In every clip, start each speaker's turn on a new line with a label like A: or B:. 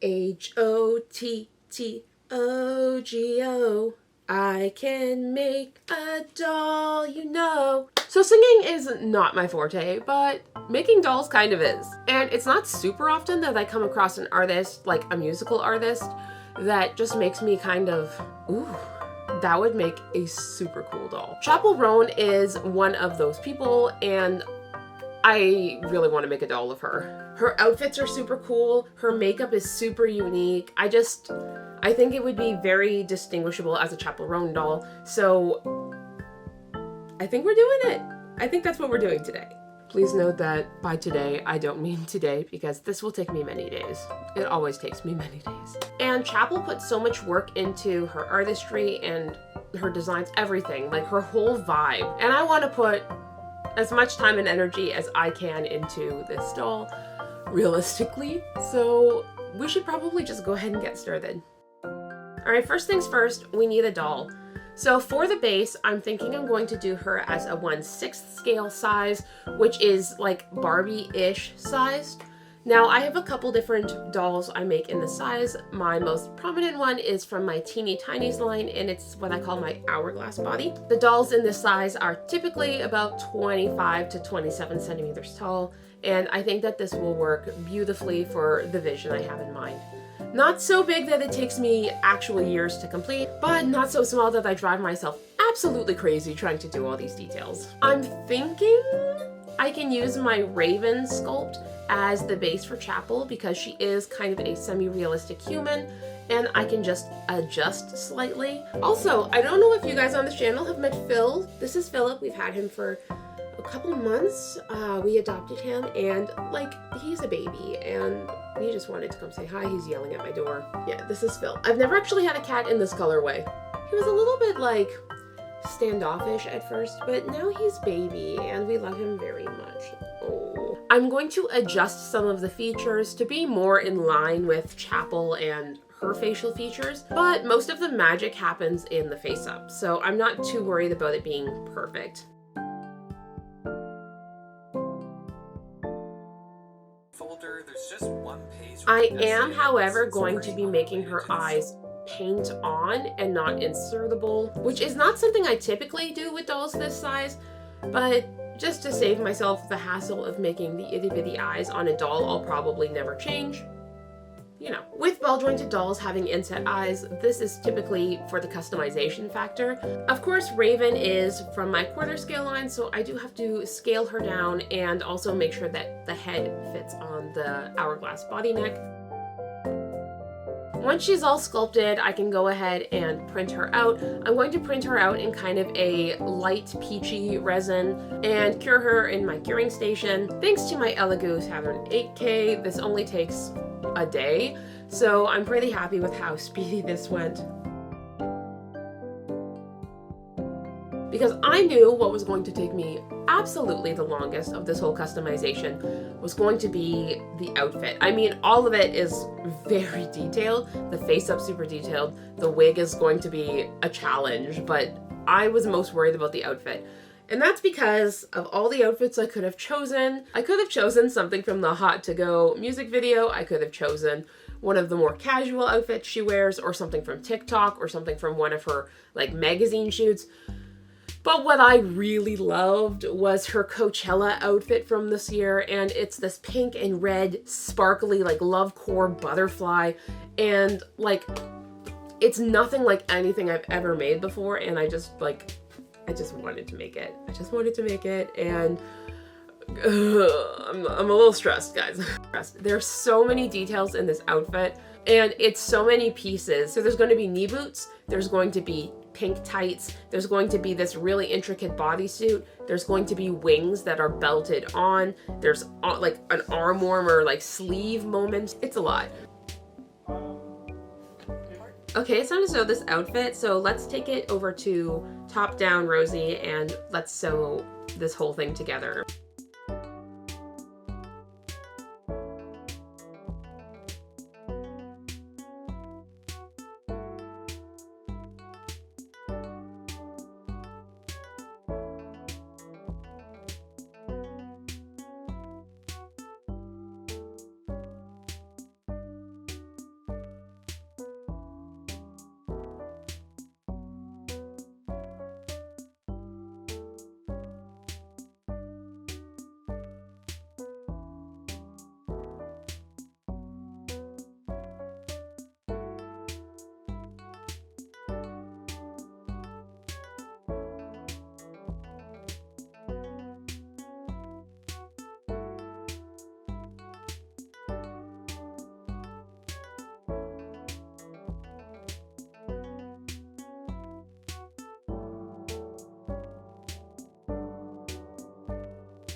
A: HOTTOGO. I can make a doll, you know. So singing is not my forte, but making dolls kind of is. And it's not super often that I come across an artist, like a musical artist, that just makes me kind of, ooh, that would make a super cool doll. Chappell Roan is one of those people, and I really want to make a doll of her. Her outfits are super cool. Her makeup is super unique. I think it would be very distinguishable as a Chappell Roan doll. So I think we're doing it. I think that's what we're doing today. Please note that by today, I don't mean today, because this will take me many days. It always takes me many days. And Chappell put so much work into her artistry and her designs, everything, like her whole vibe. And I want to put as much time and energy as I can into this doll, realistically. So we should probably just go ahead and get started. All right, first things first, we need a doll. So for the base, I'm thinking I'm going to do her as a 1/6 scale size, which is like Barbie-ish sized. Now I have a couple different dolls I make in this size. My most prominent one is from my Teeny Tinies line, and it's what I call my hourglass body. The dolls in this size are typically about 25 to 27 centimeters tall, and I think that this will work beautifully for the vision I have in mind. Not so big that it takes me actual years to complete, but not so small that I drive myself absolutely crazy trying to do all these details. I'm thinking I can use my Raven sculpt as the base for Chappell, because she is kind of a semi-realistic human, and I can just adjust slightly. Also, I don't know if you guys on this channel have met Phil. This is Philip. We've had him for a couple months. We adopted him, and like, he's a baby, and he just wanted to come say hi. He's yelling at my door. Yeah, this is Phil. I've never actually had a cat in this colorway. He was a little bit like standoffish at first, but now he's baby, and we love him very much. Oh. I'm going to adjust some of the features to be more in line with Chappell and her facial features, but most of the magic happens in the face up, so I'm not too worried about it being perfect.
B: There's just one page.
A: I am, however, going to be making her eyes paint on and not insertable, which is not something I typically do with dolls this size, but just to save myself the hassle of making the itty bitty eyes on a doll I'll probably never change. You know, with ball jointed dolls having inset eyes, this is typically for the customization factor. Of course, Raven is from my quarter scale line, so I do have to scale her down and also make sure that the head fits on the hourglass body neck. Once she's all sculpted, I can go ahead and print her out. I'm going to print her out in kind of a light peachy resin and cure her in my curing station. Thanks to my Elegoo Saturn 8K, this only takes a day, so I'm pretty happy with how speedy this went. Because I knew what was going to take me absolutely the longest of this whole customization was going to be the outfit. I mean, all of it is very detailed. The face up super detailed. The wig is going to be a challenge, but I was most worried about the outfit. And that's because of all the outfits I could have chosen. I could have chosen something from the Hot To Go music video. I could have chosen one of the more casual outfits she wears, or something from TikTok, or something from one of her like magazine shoots. But what I really loved was her Coachella outfit from this year, and it's this pink and red sparkly like love core butterfly, and like it's nothing like anything I've ever made before, and I just wanted to make it. I just wanted to make it, and I'm a little stressed, guys. There's so many details in this outfit, and it's so many pieces. So there's going to be knee boots, there's going to be pink tights, there's going to be this really intricate bodysuit, there's going to be wings that are belted on, there's like an arm warmer like sleeve moment. It's a lot. Okay, it's time to sew this outfit, so let's take it over to Top Down Rosie and let's sew this whole thing together.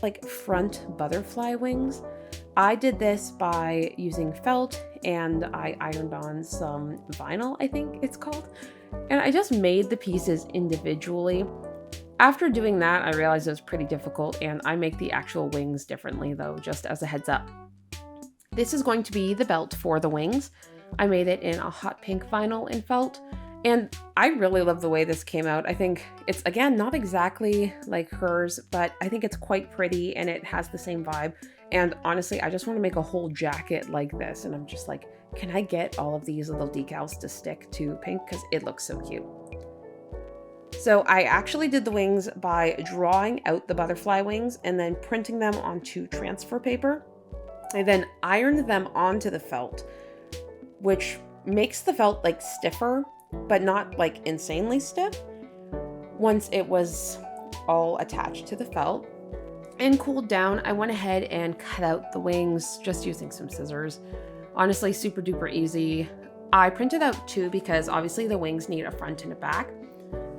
A: like front butterfly wings. I did this by using felt and I ironed on some vinyl, I think it's called. And I just made the pieces individually. After doing that, I realized it was pretty difficult, and I make the actual wings differently though, just as a heads up. This is going to be the belt for the wings. I made it in a hot pink vinyl and felt, and I really love the way this came out. I think it's, again, not exactly like hers, but I think it's quite pretty and it has the same vibe. And honestly, I just want to make a whole jacket like this, and I'm just like, can I get all of these little decals to stick to pink because it looks so cute. So I actually did the wings by drawing out the butterfly wings and then printing them onto transfer paper. I then ironed them onto the felt, which makes the felt like stiffer, but not like insanely stiff. Once it was all attached to the felt and cooled down, I went ahead and cut out the wings just using some scissors. Honestly, super duper easy. I printed out two because obviously the wings need a front and a back,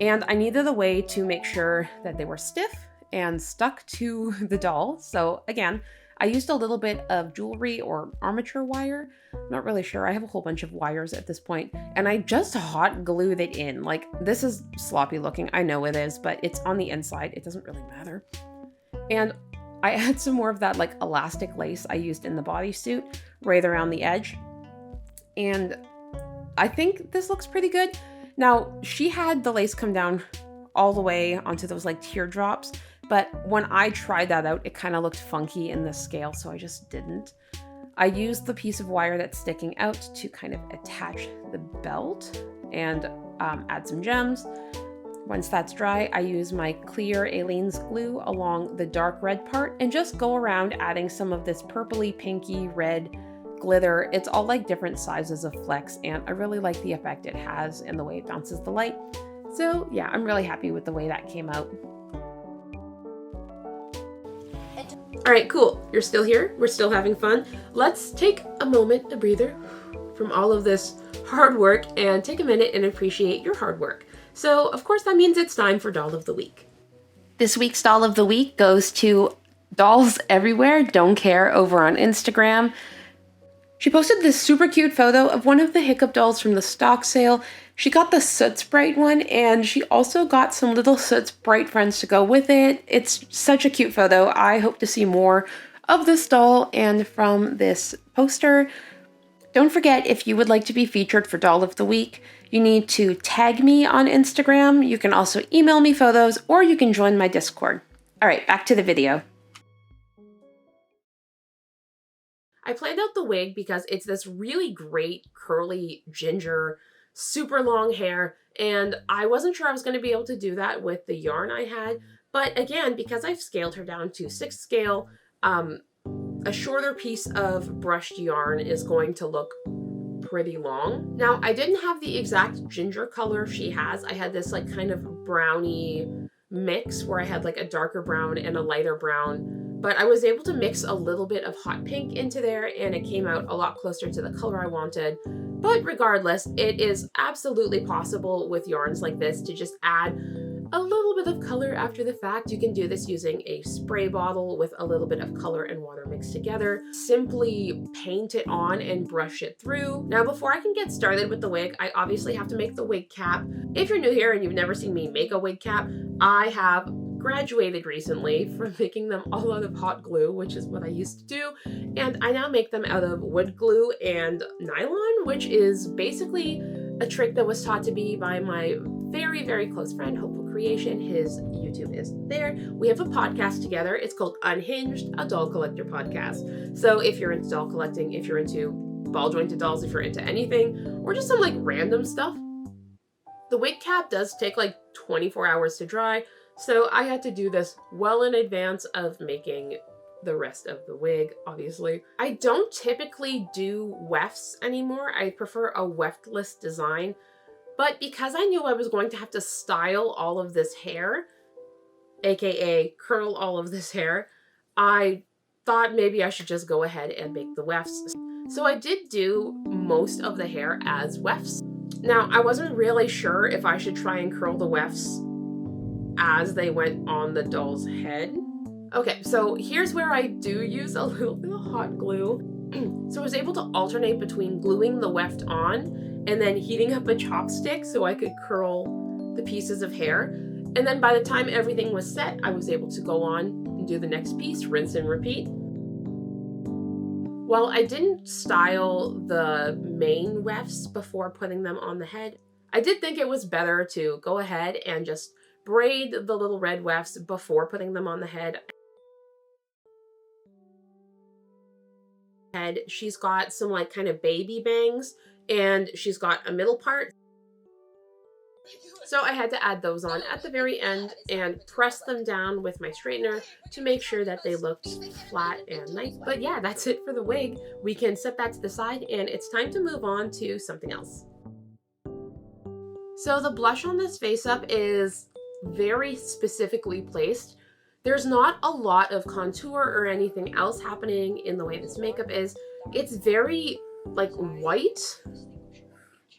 A: and I needed a way to make sure that they were stiff and stuck to the doll. So again, I used a little bit of jewelry or armature wire. I'm not really sure. I have a whole bunch of wires at this point, and I just hot glued it in. Like, this is sloppy looking. I know it is, but it's on the inside. It doesn't really matter. And I add some more of that like elastic lace I used in the bodysuit right around the edge. And I think this looks pretty good. Now, she had the lace come down all the way onto those like teardrops, but when I tried that out, it kind of looked funky in the scale, so I just didn't. I used the piece of wire that's sticking out to kind of attach the belt and add some gems. Once that's dry, I use my clear Aleene's glue along the dark red part and just go around adding some of this purpley, pinky, red glitter. It's all like different sizes of flecks, and I really like the effect it has and the way it bounces the light. So yeah, I'm really happy with the way that came out. All right, cool. You're still here. We're still having fun. Let's take a moment, a breather from all of this hard work, and take a minute and appreciate your hard work. So of course that means it's time for Doll of the Week. This week's Doll of the Week goes to Dolls Everywhere Don't Care over on Instagram. She posted this super cute photo of one of the Hiccup dolls from the stock sale. She got the Soot Sprite one, and she also got some little Soot Sprite friends to go with it. It's such a cute photo. I hope to see more of this doll and from this poster. Don't forget, if you would like to be featured for Doll of the Week, you need to tag me on Instagram. You can also email me photos, or you can join my Discord. All right, back to the video. I planned out the wig because it's this really great curly ginger, super long hair, and I wasn't sure I was going to be able to do that with the yarn I had. But again, because I've scaled her down to 6th scale, a shorter piece of brushed yarn is going to look pretty long. Now, I didn't have the exact ginger color she has. I had this like kind of browny mix where I had like a darker brown and a lighter brown. But I was able to mix a little bit of hot pink into there, and it came out a lot closer to the color I wanted. But regardless, it is absolutely possible with yarns like this to just add a little bit of color after the fact. You can do this using a spray bottle with a little bit of color and water mixed together. Simply paint it on and brush it through. Now, before I can get started with the wig, I obviously have to make the wig cap. If you're new here and you've never seen me make a wig cap, I have graduated recently from making them all out of hot glue, which is what I used to do, and I now make them out of wood glue and nylon, which is basically a trick that was taught to me by my very, very close friend, Hopeful Creation. His YouTube is there. We have a podcast together. It's called Unhinged, a doll collector podcast. So if you're into doll collecting, if you're into ball jointed dolls, if you're into anything, or just some like random stuff, the wig cap does take like 24 hours to dry. So I had to do this well in advance of making the rest of the wig, obviously. I don't typically do wefts anymore. I prefer a weftless design. But because I knew I was going to have to style all of this hair, aka curl all of this hair, I thought maybe I should just go ahead and make the wefts. So I did do most of the hair as wefts. Now, I wasn't really sure if I should try and curl the wefts as they went on the doll's head, Okay, so here's where I do use a little bit of hot glue. So I was able to alternate between gluing the weft on and then heating up a chopstick so I could curl the pieces of hair. And then by the time everything was set, I was able to go on and do the next piece, rinse and repeat. While I didn't style the main wefts before putting them on the head, I did think it was better to go ahead and just braid the little red wefts before putting them on the head. She's got some like kind of baby bangs, and she's got a middle part. So I had to add those on at the very end and press them down with my straightener to make sure that they looked flat and nice. But yeah, that's it for the wig. We can set that to the side, and it's time to move on to something else. So the blush on this face up is very specifically placed. There's not a lot of contour or anything else happening in the way this makeup is. It's very like white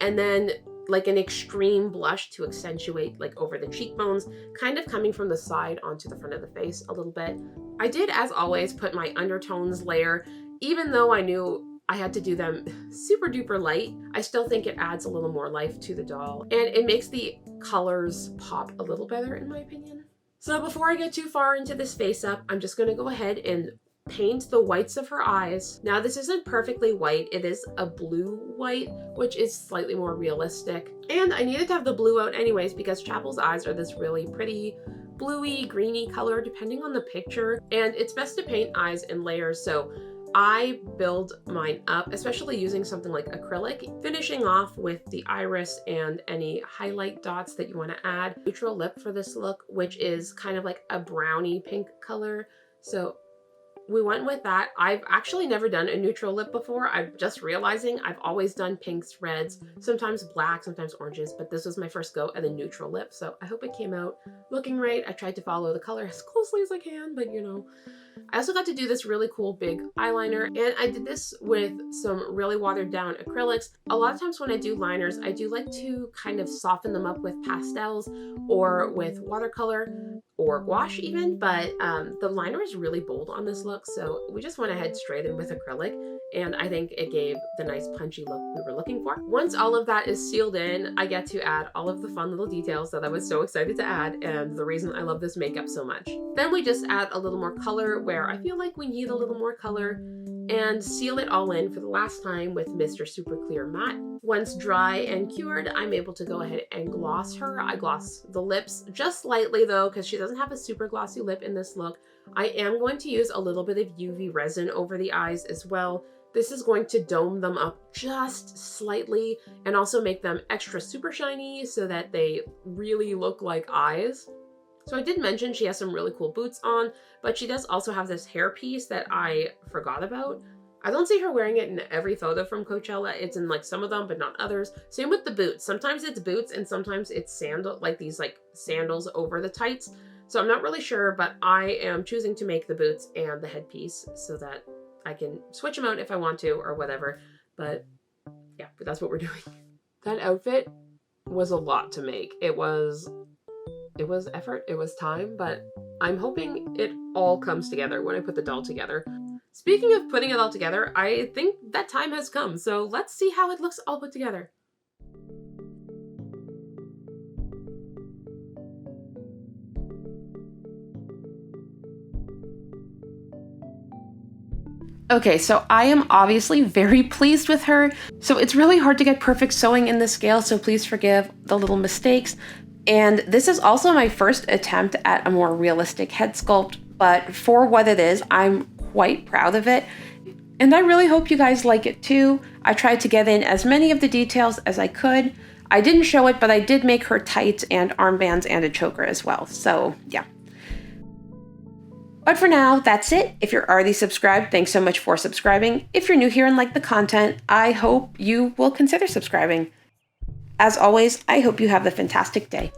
A: and then like an extreme blush to accentuate like over the cheekbones, kind of coming from the side onto the front of the face a little bit. I did, as always, put my undertones layer, even though I knew I had to do them super duper light. I still think it adds a little more life to the doll, and it makes the colors pop a little better in my opinion. So before I get too far into this face up, I'm just gonna go ahead and paint the whites of her eyes. Now this isn't perfectly white, it is a blue white, which is slightly more realistic. And I needed to have the blue out anyways because Chappell's eyes are this really pretty bluey, greeny color depending on the picture. And it's best to paint eyes in layers, so I build mine up, especially using something like acrylic, finishing off with the iris and any highlight dots that you want to add. Neutral lip for this look, which is kind of like a brownie pink color. So we went with that. I've actually never done a neutral lip before. I'm just realizing I've always done pinks, reds, sometimes black, sometimes oranges, but this was my first go at a neutral lip. So I hope it came out looking right. I tried to follow the color as closely as I can, but you know. I also got to do this really cool big eyeliner, and I did this with some really watered down acrylics. A lot of times when I do liners, I do like to kind of soften them up with pastels or with watercolor or gouache even, but the liner is really bold on this look, so we just went ahead straight in with acrylic, and I think it gave the nice punchy look we were looking for. Once all of that is sealed in, I get to add all of the fun little details that I was so excited to add, and the reason I love this makeup so much. Then we just add a little more color where I feel like we need a little more color, and seal it all in for the last time with Mr. Super Clear Matte. Once dry and cured, I'm able to go ahead and gloss her. I gloss the lips just lightly though, because she doesn't have a super glossy lip in this look. I am going to use a little bit of UV resin over the eyes as well. This is going to dome them up just slightly and also make them extra super shiny so that they really look like eyes. So I did mention she has some really cool boots on, but she does also have this hairpiece that I forgot about. I don't see her wearing it in every photo from Coachella. It's in like some of them, but not others. Same with the boots. Sometimes it's boots and sometimes it's sandal, like these like sandals over the tights. So I'm not really sure, but I am choosing to make the boots and the headpiece so that I can switch them out if I want to or whatever. But yeah, but that's what we're doing. That outfit was a lot to make. It was effort, it was time, but I'm hoping it all comes together when I put the doll together. Speaking of putting it all together, I think that time has come, so let's see how it looks all put together. Okay, so I am obviously very pleased with her. So it's really hard to get perfect sewing in this scale, so please forgive the little mistakes. And this is also my first attempt at a more realistic head sculpt, but for what it is, I'm quite proud of it. And I really hope you guys like it too. I tried to get in as many of the details as I could. I didn't show it, but I did make her tights and armbands and a choker as well, so yeah. But for now, that's it. If you're already subscribed, thanks so much for subscribing. If you're new here and like the content, I hope you will consider subscribing. As always, I hope you have a fantastic day.